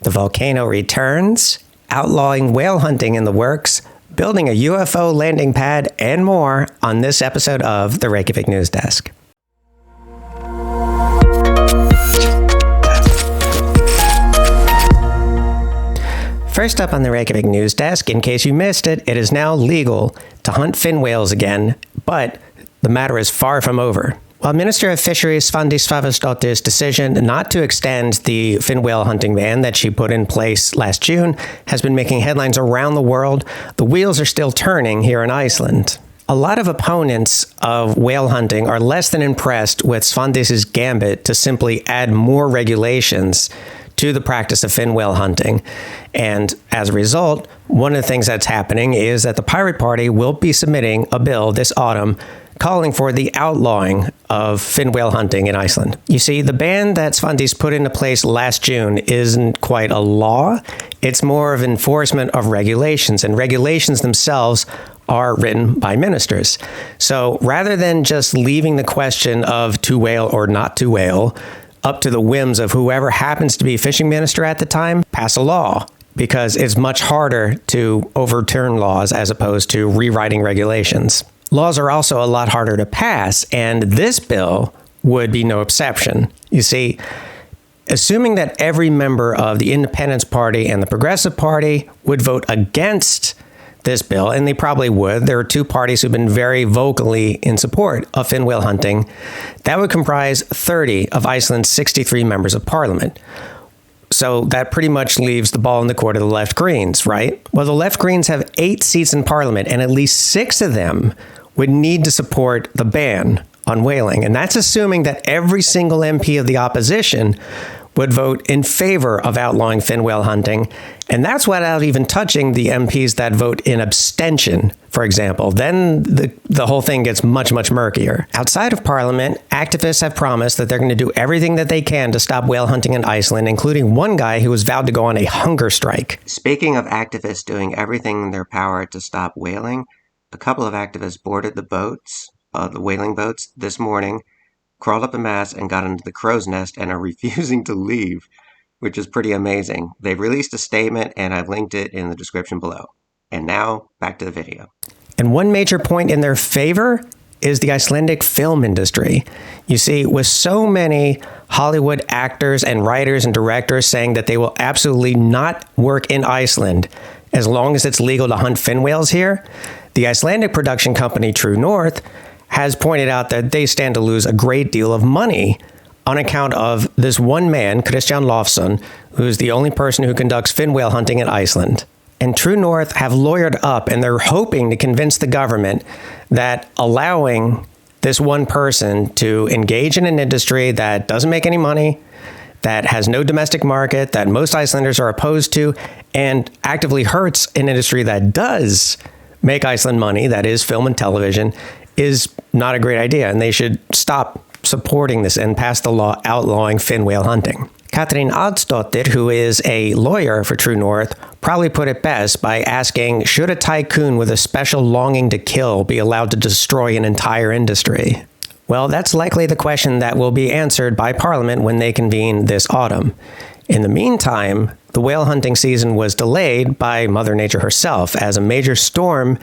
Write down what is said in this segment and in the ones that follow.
The volcano returns, outlawing whale hunting in the works, building a UFO landing pad, and more on this episode of the Reykjavik News Desk. First up on the Reykjavik News Desk, in case you missed it, it is now legal to hunt fin whales again, but the matter is far from over. While Minister of Fisheries Andie Sophia's decision not to extend the fin whale hunting ban that she put in place last June has been making headlines around the world, the wheels are still turning here in Iceland. A lot of opponents of whale hunting are less than impressed with Svandis's gambit to simply add more regulations to the practice of fin whale hunting. And as a result, one of the things that's happening is that the Pirate Party will be submitting a bill this autumn calling for the outlawing of fin whale hunting in Iceland. You see, the ban that Svandís put into place last June isn't quite a law. It's more of enforcement of regulations, and regulations themselves are written by ministers. So rather than just leaving the question of to whale or not to whale up to the whims of whoever happens to be fishing minister at the time, pass a law, because it's much harder to overturn laws as opposed to rewriting regulations. Laws are also a lot harder to pass, and this bill would be no exception. You see, assuming that every member of the Independence Party and the Progressive Party would vote against this bill, and they probably would. There are two parties who've been very vocally in support of fin whale hunting. That would comprise 30 of Iceland's 63 members of parliament. So that pretty much leaves the ball in the court of the left Greens, right? Well, the left Greens have 8 seats in parliament, and at least 6 of them would need to support the ban on whaling. And that's assuming that every single MP of the opposition would vote in favor of outlawing fin whale hunting. And that's without even touching the MPs that vote in abstention, for example. Then the whole thing gets much, much murkier. Outside of Parliament, activists have promised that they're going to do everything that they can to stop whale hunting in Iceland, including one guy who has vowed to go on a hunger strike. Speaking of activists doing everything in their power to stop whaling, a couple of activists boarded the boats, the whaling boats, this morning, crawled up the mast and got into the crow's nest and are refusing to leave, which is pretty amazing. They've released a statement, and I've linked it in the description below. And now, back to the video. And one major point in their favor is the Icelandic film industry. You see, with so many Hollywood actors and writers and directors saying that they will absolutely not work in Iceland as long as it's legal to hunt fin whales here, the Icelandic production company True North has pointed out that they stand to lose a great deal of money on account of this one man, Kristján Lofsson, who's the only person who conducts fin whale hunting in Iceland. And True North have lawyered up, and they're hoping to convince the government that allowing this one person to engage in an industry that doesn't make any money, that has no domestic market, that most Icelanders are opposed to, and actively hurts an industry that does make Iceland money, that is film and television, is not a great idea, and they should stop supporting this and pass the law outlawing fin whale hunting. Katrín Oddsdóttir, who is a lawyer for True North, probably put it best by asking, should a tycoon with a special longing to kill be allowed to destroy an entire industry? Well, that's likely the question that will be answered by Parliament when they convene this autumn. In the meantime, the whale hunting season was delayed by Mother Nature herself as a major storm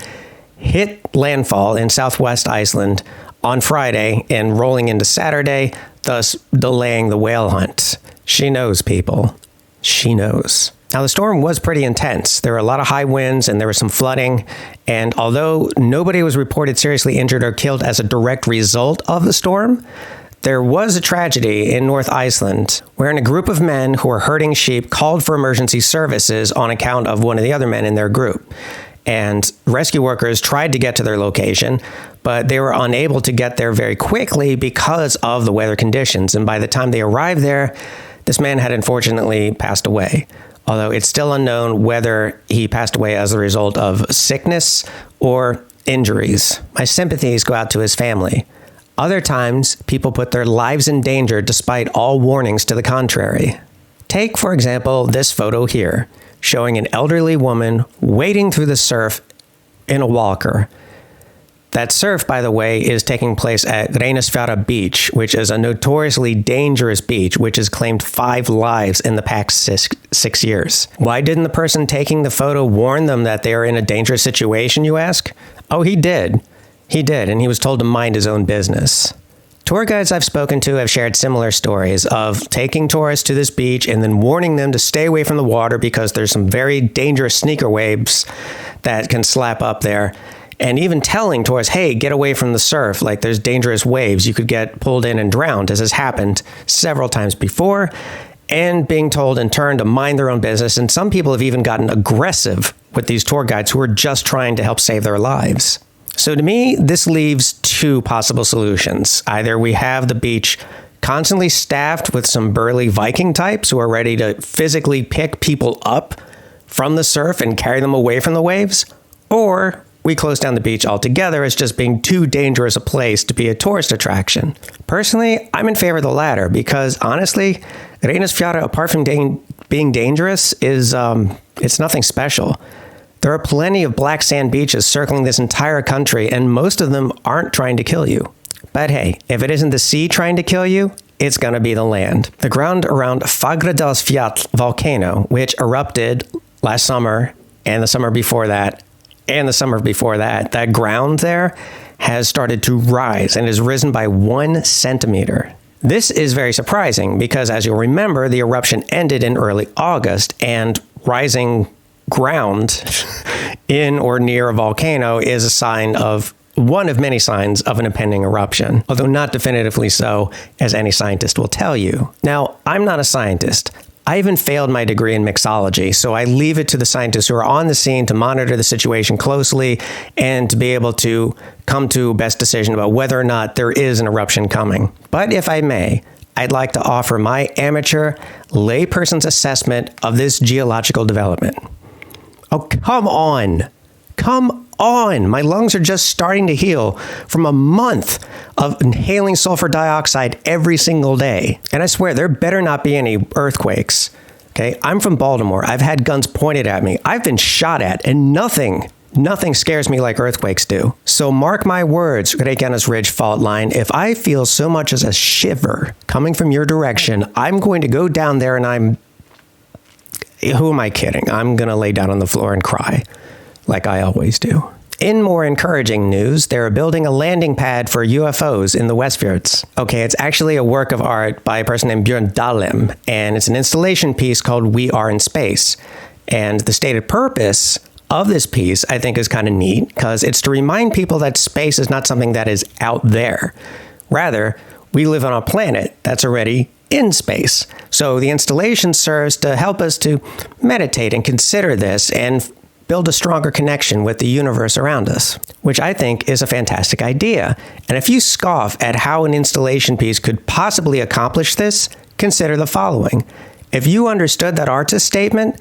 hit landfall in southwest Iceland on Friday and rolling into Saturday, thus delaying the whale hunt. She knows, people. She knows. Now, the storm was pretty intense. There were a lot of high winds and there was some flooding. And although nobody was reported seriously injured or killed as a direct result of the storm, there was a tragedy in North Iceland wherein a group of men who were herding sheep called for emergency services on account of one of the other men in their group. And rescue workers tried to get to their location, but they were unable to get there very quickly because of the weather conditions. And by the time they arrived there, this man had unfortunately passed away, although it's still unknown whether he passed away as a result of sickness or injuries. My sympathies go out to his family. Other times, people put their lives in danger despite all warnings to the contrary. Take, for example, this photo here, showing an elderly woman wading through the surf in a walker. That surf, by the way, is taking place at Reynisfjara Beach, which is a notoriously dangerous beach, which has claimed 5 lives in the past 6 years. Why didn't the person taking the photo warn them that they are in a dangerous situation, you ask? Oh, he did. He did, and he was told to mind his own business. Tour guides I've spoken to have shared similar stories of taking tourists to this beach and then warning them to stay away from the water because there's some very dangerous sneaker waves that can slap up there. And even telling tourists, hey, get away from the surf, like there's dangerous waves. You could get pulled in and drowned, as has happened several times before, and being told in turn to mind their own business. And some people have even gotten aggressive with these tour guides who are just trying to help save their lives. So to me, this leaves 2 possible solutions. Either we have the beach constantly staffed with some burly Viking types who are ready to physically pick people up from the surf and carry them away from the waves, or we close down the beach altogether as just being too dangerous a place to be a tourist attraction. Personally, I'm in favor of the latter because honestly, Reynisfjara, apart from being dangerous, is it's nothing special. There are plenty of black sand beaches circling this entire country, and most of them aren't trying to kill you. But hey, if it isn't the sea trying to kill you, it's going to be the land. The ground around Fagradalsfjall volcano, which erupted last summer and the summer before that, that ground there has started to rise and has risen by 1 centimeter. This is very surprising because, as you'll remember, the eruption ended in early August, and rising ground in or near a volcano is a sign of one of many signs of an impending eruption, although not definitively so, as any scientist will tell you. Now, I'm not a scientist. I even failed my degree in mixology, so I leave it to the scientists who are on the scene to monitor the situation closely and to be able to come to a best decision about whether or not there is an eruption coming. But if I may, I'd like to offer my amateur layperson's assessment of this geological development. Oh, come on. Come on. My lungs are just starting to heal from a month of inhaling sulfur dioxide every single day. And I swear, there better not be any earthquakes. Okay, I'm from Baltimore. I've had guns pointed at me. I've been shot at, and nothing scares me like earthquakes do. So mark my words, Reykjanes Ridge fault line. If I feel so much as a shiver coming from your direction, I'm going to go down there and who am I kidding? I'm going to lay down on the floor and cry, like I always do. In more encouraging news, they're building a landing pad for UFOs in the Westfjords. Okay, it's actually a work of art by a person named Björn Dahlem, and it's an installation piece called We Are in Space. And the stated purpose of this piece, I think, is kind of neat, because it's to remind people that space is not something that is out there. Rather, we live on a planet that's already in space. So the installation serves to help us to meditate and consider this and build a stronger connection with the universe around us, which I think is a fantastic idea. And if you scoff at how an installation piece could possibly accomplish this, consider the following. If you understood that artist statement,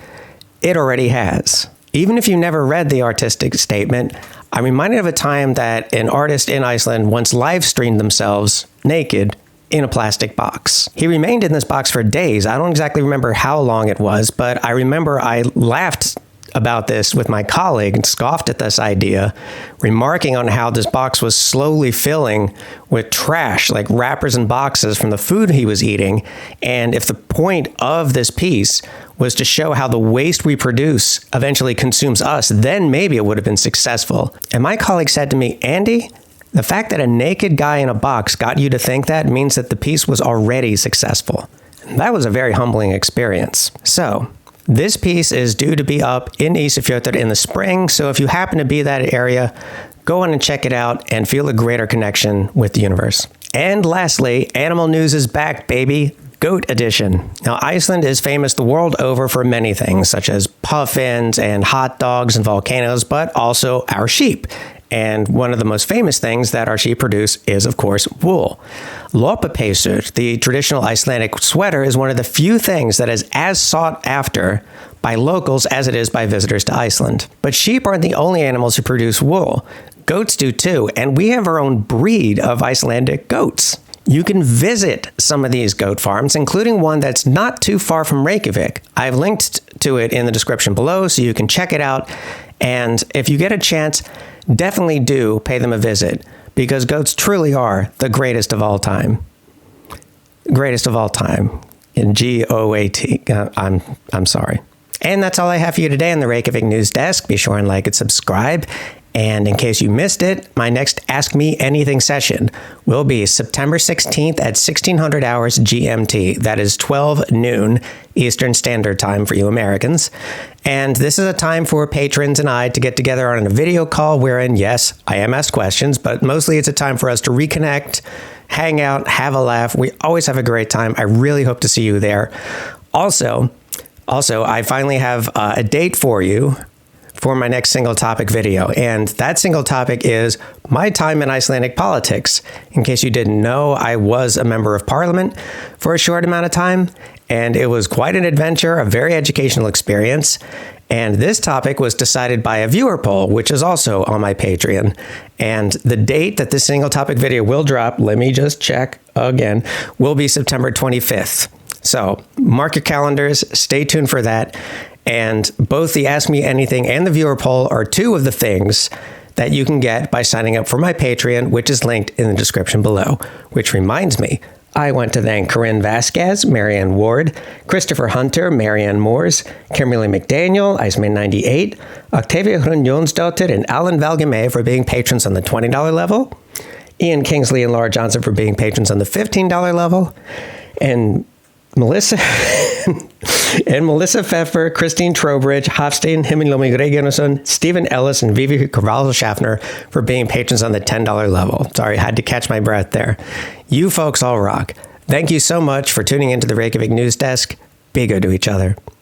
it already has. Even if you never read the artistic statement, I'm reminded of a time that an artist in Iceland once live streamed themselves naked in a plastic box. He remained in this box for days. I don't exactly remember how long it was, but I remember I laughed about this with my colleague and scoffed at this idea, remarking on how this box was slowly filling with trash, like wrappers and boxes from the food he was eating. And if the point of this piece was to show how the waste we produce eventually consumes us, then maybe it would have been successful. And my colleague said to me, Andy, the fact that a naked guy in a box got you to think that means that the piece was already successful. That was a very humbling experience. So, this piece is due to be up in Ísafjörður in the spring, so if you happen to be in that area, go on and check it out and feel a greater connection with the universe. And lastly, animal news is back, baby. Goat edition. Now, Iceland is famous the world over for many things, such as puffins and hot dogs and volcanoes, but also our sheep. And one of the most famous things that our sheep produce is, of course, wool. Lopapeyser, the traditional Icelandic sweater, is one of the few things that is as sought after by locals as it is by visitors to Iceland. But sheep aren't the only animals who produce wool. Goats do too, and we have our own breed of Icelandic goats. You can visit some of these goat farms, including one that's not too far from Reykjavik. I've linked to it in the description below, so you can check it out. And if you get a chance, definitely do pay them a visit, because goats truly are the greatest of all time. Greatest of all time. In GOAT. I'm sorry. And that's all I have for you today on the Reykjavik News Desk. Be sure and like and subscribe. And in case you missed it, my next Ask Me Anything session will be September 16th at 1600 hours GMT. That is 12 noon Eastern Standard Time for you Americans. And this is a time for patrons and I to get together on a video call wherein, yes, I am asked questions, but mostly it's a time for us to reconnect, hang out, have a laugh. We always have a great time. I really hope to see you there. Also, I finally have a date for you for my next single topic video. And that single topic is my time in Icelandic politics. In case you didn't know, I was a member of parliament for a short amount of time, and it was quite an adventure, a very educational experience. And this topic was decided by a viewer poll, which is also on my Patreon. And the date that this single topic video will drop, let me just check again, will be September 25th. So mark your calendars, stay tuned for that. And both the Ask Me Anything and the viewer poll are two of the things that you can get by signing up for my Patreon, which is linked in the description below. Which reminds me, I want to thank Corinne Vasquez, Marianne Ward, Christopher Hunter, Marianne Moores, Kimberly McDaniel, Iceman98, Octavia Hrun Jonsdottir, and Alan Valgamay for being patrons on the $20 level, Ian Kingsley and Laura Johnson for being patrons on the $15 level, and Melissa Pfeffer, Christine Trowbridge, Hofstein, Himmellomi Reginason, Stephen Ellis, and Vivi Carvalho Schaffner for being patrons on the $10 level. Sorry, I had to catch my breath there. You folks all rock. Thank you so much for tuning into the Reykjavik News Desk. Be good to each other.